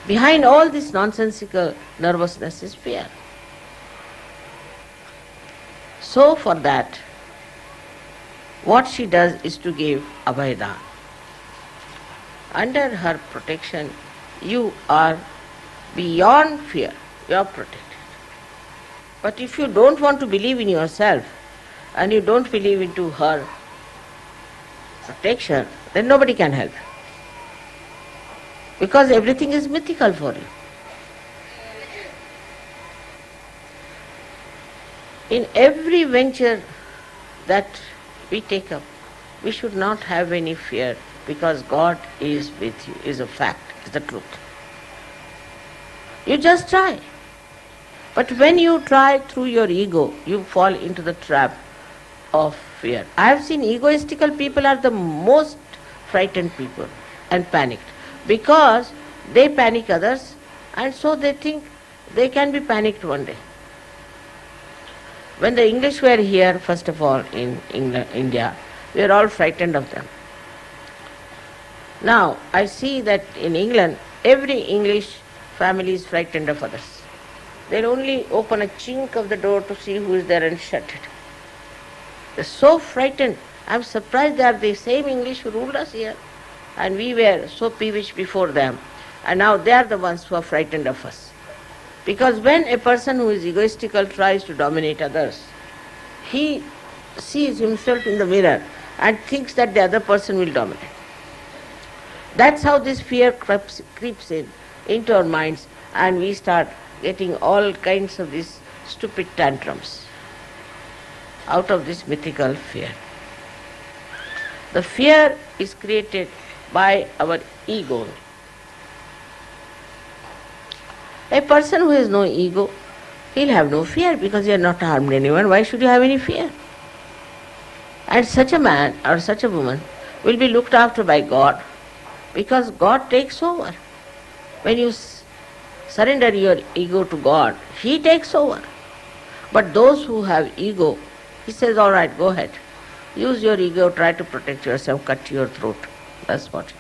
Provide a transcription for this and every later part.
Behind all this nonsensical nervousness is fear. So for that, what she does is to give Abhaydan. Under her protection, you are beyond fear. You are protected. But if you don't want to believe in yourself and you don't believe into her protection, then nobody can help you. Because everything is mythical for you. In every venture that we take up, we should not have any fear, because God is with you, is a fact, is the truth. You just try. But when you try through your ego, you fall into the trap of fear. I have seen egoistical people are the most frightened people and panicked, because they panic others and so they think they can be panicked one day. When the English were here, first of all, in England, India, we were all frightened of them. Now, I see that in England, every English family is frightened of others. They'll only open a chink of the door to see who is there and shut it. They're so frightened. I'm surprised they are the same English who ruled us here. And we were so peevish before them. And now they are the ones who are frightened of us. Because when a person who is egoistical tries to dominate others, he sees himself in the mirror and thinks that the other person will dominate. That's how this fear creeps into our minds, and we start getting all kinds of these stupid tantrums out of this mythical fear. The fear is created by our ego. A person who has no ego, he'll have no fear, because he has not harmed anyone. Why should you have any fear? And such a man or such a woman will be looked after by God, because God takes over. When you surrender your ego to God, He takes over. But those who have ego, He says, all right, go ahead. Use your ego, try to protect yourself, cut your throat. That's what it is.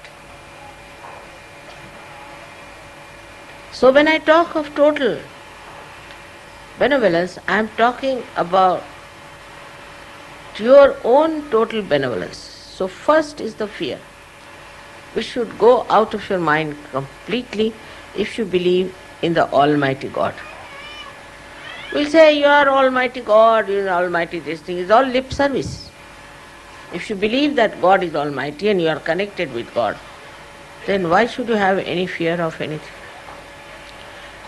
So when I talk of total benevolence, I am talking about your own total benevolence. So first is the fear, which should go out of your mind completely if you believe in the Almighty God. We'll say, you are Almighty God, you are Almighty this thing. It's all lip service. If you believe that God is Almighty and you are connected with God, then why should you have any fear of anything?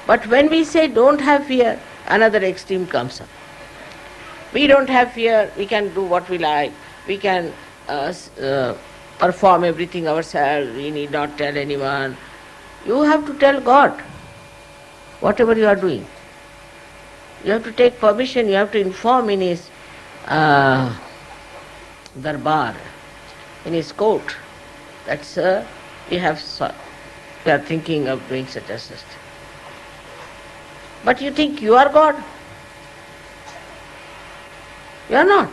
But when we say don't have fear, another extreme comes up. We don't have fear, we can do what we like, we can perform everything ourselves, we need not tell anyone. You have to tell God whatever you are doing. You have to take permission, you have to inform in His darbar, in His court, that sir, we are thinking of doing such and such. But you think you are God? You are not.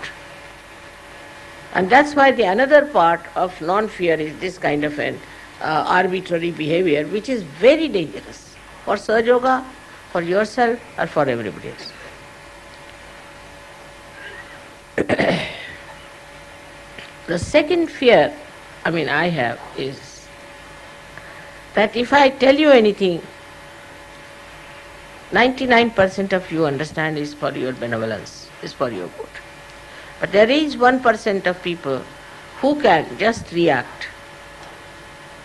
And that's why the another part of non-fear is this kind of an arbitrary behavior, which is very dangerous for Sahaja Yoga, for yourself, or for everybody else. The second fear, I have is that if I tell you anything, 99% of you understand is for your benevolence, is for your good. But there is 1% of people who can just react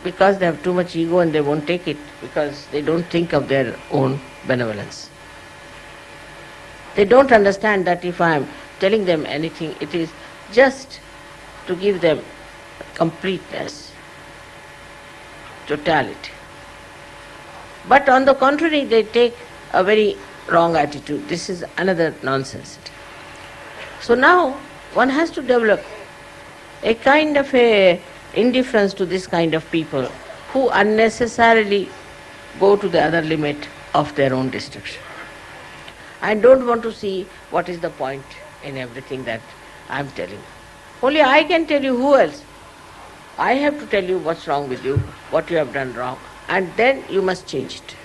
because they have too much ego and they won't take it, because they don't think of their own benevolence. They don't understand that if I am telling them anything, it is just to give them completeness, totality. But on the contrary, they take a very wrong attitude. This is another nonsense. So now one has to develop a kind of a indifference to this kind of people who unnecessarily go to the other limit of their own destruction. I don't want to see what is the point in everything that I am telling. Only I can tell you, who else? I have to tell you what's wrong with you, what you have done wrong. and then you must change it.